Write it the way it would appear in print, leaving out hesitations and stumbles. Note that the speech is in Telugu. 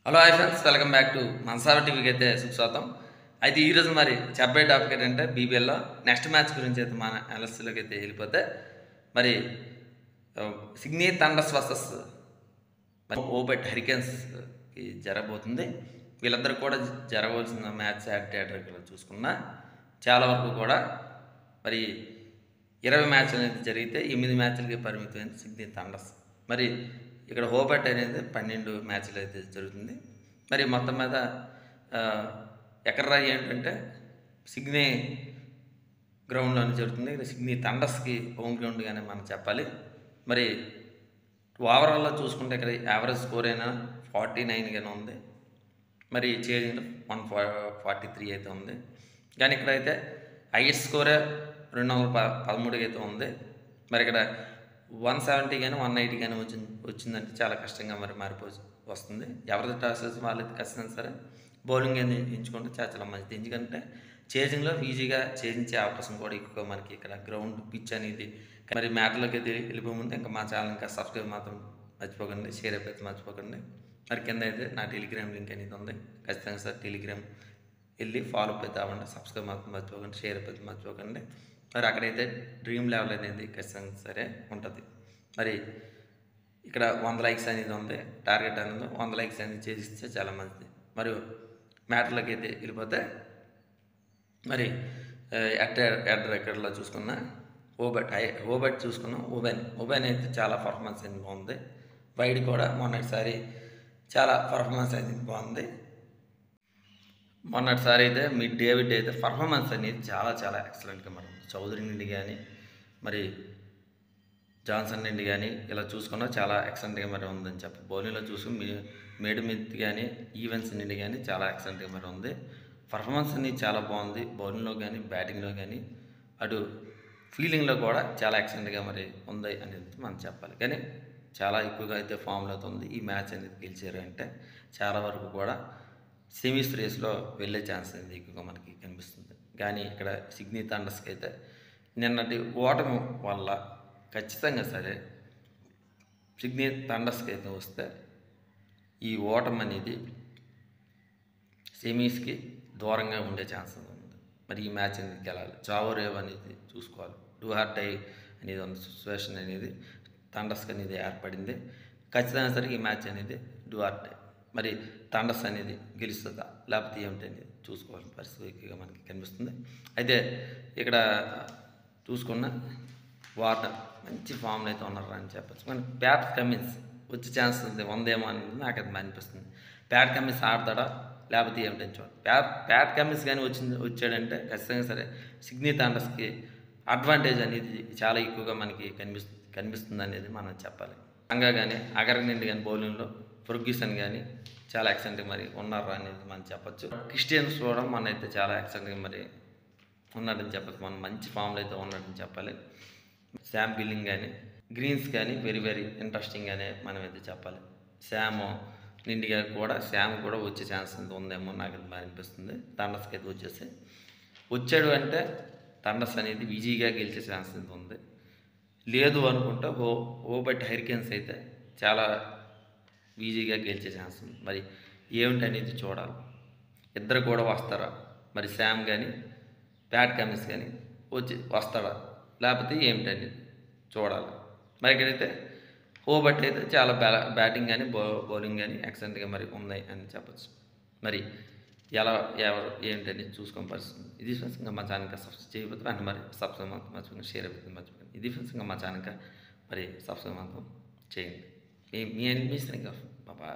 Hello hi friends, welcome back to మనసార టీవీకి అయితే సుస్వాగతం. అయితే ఈరోజు మరి చెప్పే టాపిక్ ఏంటంటే బీబీఎల్లో నెక్స్ట్ మ్యాచ్ గురించి అయితే మన ఎల్ఎస్సీలోకి అయితే వెళ్ళిపోతే మరి సిడ్నీ థండర్స్ వర్సెస్ ఓబెట్ హరికేన్స్కి జరగబోతుంది. వీళ్ళందరూ కూడా జరగవలసిన మ్యాచ్ థియేటర్లో చూసుకున్నా చాలా వరకు కూడా మరి 20 మ్యాచ్లు అనేది జరిగితే 8 మ్యాచ్లకి పరిమితమైంది సిడ్నీ థండర్స్. మరి ఇక్కడ హోబర్ట్ అనేది 12 మ్యాచ్లు అయితే జరుగుతుంది. మరి మొత్తం మీద ఎక్కడ ఏంటంటే సిడ్నీ గ్రౌండ్లోనే జరుగుతుంది. సిడ్నీ థండర్స్కి హోమ్ గ్రౌండ్గానే మనం చెప్పాలి. మరి ఓవరాల్లో చూసుకుంటే ఇక్కడ యావరేజ్ స్కోర్ అయినా 49గానే ఉంది. మరి చేంజ్ 143 అయితే ఉంది. కానీ ఇక్కడైతే హైయెస్ట్ స్కోరే 213 అయితే ఉంది. మరి ఇక్కడ 170 కానీ 180 కానీ వచ్చిందంటే చాలా కష్టంగా మరి వస్తుంది. ఎవరిది టాస్ వాళ్ళది ఖచ్చితంగా సరే బౌలింగ్ అనేది ఎంచుకుంటే చాలా మంచిది. ఎందుకంటే చేజింగ్లో ఈజీగా చేయించే అవకాశం కూడా ఎక్కువ మనకి ఇక్కడ గ్రౌండ్ పిచ్ అనేది. మరి మ్యాటర్లోకి అయితే వెళ్ళిపోముందు ఇంకా మా ఛానల్ ఇంకా సబ్స్క్రైబ్ మాత్రం మర్చిపోకండి, షేర్ అయిపోతే మర్చిపోకండి. మరి కింద అయితే నా టెలిగ్రామ్ లింక్ అనేది ఉంది. ఖచ్చితంగా సార్ టెలిగ్రామ్ వెళ్ళి ఫాలో అప్ అయితే అవ్వండి. సబ్స్క్రైబ్ మాత్రం మర్చిపోకండి, షేర్ అయిపోతే మర్చిపోకండి. మరి అక్కడైతే డ్రీమ్ లెవెల్ అనేది ఖచ్చితంగా సరే ఉంటుంది. మరి ఇక్కడ 100 లైక్స్ అనేది ఉంది. టార్గెట్ అనేది 100 లైక్స్ అనేది చేసిస్తే చాలా మంచిది. మరియు మ్యాటర్లోకి అయితే వెళ్ళిపోతే మరి ఎడ్ రికార్డులో చూసుకున్న ఓబెట్ చూసుకున్నాం. ఓబెన్ అయితే చాలా పర్ఫార్మెన్స్ అనేది బాగుంది. వైడ్ కూడా మొన్నటిసారి చాలా పర్ఫార్మెన్స్ అనేది బాగుంది. మొన్నటిసారి అయితే మీ డేవిడ్ అయితే పర్ఫార్మెన్స్ అనేది చాలా ఎక్సలెంట్గా మనం చౌదరి నుండి కానీ మరి జాన్సన్ నుండి కానీ ఇలా చూసుకున్నా చాలా ఎక్సలెంట్గా మరి ఉందని చెప్పి బౌలింగ్లో చూసుకుని మేడుమిత్ కానీ ఈవెంట్స్ నుండి కానీ చాలా ఎక్సలెంట్గా మరి ఉంది. పర్ఫార్మెన్స్ అనేది చాలా బాగుంది. బౌలింగ్లో కానీ బ్యాటింగ్లో కానీ అటు ఫీల్డింగ్లో కూడా చాలా ఎక్సలెంట్గా మరి ఉంది అనేది మనం చెప్పాలి. కానీ చాలా ఎక్కువగా అయితే ఫామ్లో ఉంది. ఈ మ్యాచ్ అనేది గెలిచారు అంటే చాలా వరకు కూడా సెమీస్ రేస్లో వెళ్ళే ఛాన్స్ అనేది ఎక్కువగా మనకి కనిపిస్తుంది. కానీ ఇక్కడ సిడ్నీ థండర్స్కి అయితే నిన్నటి ఓటమి వల్ల ఖచ్చితంగా సరే సిడ్నీ థండర్స్కి అయితే వస్తే ఈ ఓటమి అనేది సెమీస్కి దూరంగా ఉండే ఛాన్స్ ఉంది. మరి ఈ మ్యాచ్ అనేది గెలాలి, చావో రేవ్ అనేది చూసుకోవాలి. డూ హార్ డై అనేది ఉన్న సిచ్యువేషన్ అనేది థండర్స్కి అనేది ఏర్పడింది. ఖచ్చితంగా సరే ఈ మ్యాచ్ అనేది డూ హార్ డై. మరి థండర్స్ అనేది గెలుస్తుందా లేకపోతే ఏమిటి అనేది చూసుకోవాల్సిన పరిస్థితిగా మనకి కనిపిస్తుంది. అయితే ఇక్కడ చూసుకున్న వార్నర్ మంచి ఫామ్లో అయితే ఉన్నారు అని చెప్పచ్చు. కానీ ప్యాట్ కమిన్స్ వచ్చే ఛాన్స్ ఉంది ఉందేమో అనేది నాకు అది అనిపిస్తుంది. ప్యాట్ కమిన్స్ ఆడతాడా లేకపోతే ఏమిటని చూడండి. ప్యాట్ కమిన్స్ కానీ వచ్చాడంటే ఖచ్చితంగా సరే సిడ్నీ థండర్స్కి అడ్వాంటేజ్ అనేది చాలా ఎక్కువగా మనకి కనిపిస్తుంది అనేది మనం చెప్పాలి. అంగా కానీ అగర్ నుండి కానీ బౌలింగ్లో ఫెర్గ్యూసన్ కానీ చాలా ఎక్సలెంట్గా మరి ఉన్నారు అనేది మనం చెప్పచ్చు. క్రిస్టియన్స్ కూడా మన అయితే చాలా ఎక్సలెంట్గా మరి ఉన్నాడని చెప్పచ్చు. మనం మంచి ఫామ్లో అయితే ఉన్నాడని చెప్పాలి. శామ్ బిల్లింగ్ కానీ గ్రీన్స్ కానీ వెరీ ఇంట్రెస్టింగ్గానే మనం అయితే చెప్పాలి. శామ్ కూడా వచ్చే ఛాన్స్ ఉందేమో నాకు అది మరి అనిపిస్తుంది. థండర్స్కి అయితే వచ్చాడు అంటే థండర్స్ అనేది ఈజీగా గెలిచే ఛాన్స్ ఉంది. లేదు అనుకుంటే ఓబెట్ హరికేన్స్ అయితే చాలా ఈజీగా గెలిచే ఛాన్స్ ఉంది. మరి ఏమిటి అనేది చూడాలి. ఇద్దరు కూడా వస్తారా, మరి శామ్ కానీ ప్యాట్ కమిన్స్ కానీ వస్తాడా లేకపోతే ఏమిటనేది చూడాలి. మరి ఇక్కడైతే ఓబెట్ అయితే చాలా బ్యాటింగ్ కానీ బౌలింగ్ కానీ ఎక్సలెంట్గా మరి ఉన్నాయి అని చెప్పచ్చు. మరి ఎవరు ఏంటని చూసుకొని పరిస్థితుంది. ఇది ఫ్రెండ్స్ ఇంకా మా ఛానల్కి సబ్స్క్రైబ్ చేయకపోతే అంటే మరి సబ్స్క్రైబ్ మాత్రం మర్చిపోకండి, షేర్ అయిపోతుంది మర్చిపోకండి. ఇది ఫ్రెండ్స్ ఇంకా మా ఛానల్కి మరి సబ్స్క్రైబ్ మాత్రం చేయండి. మీ అనిపిస్తుంది ఇంకా బాబా.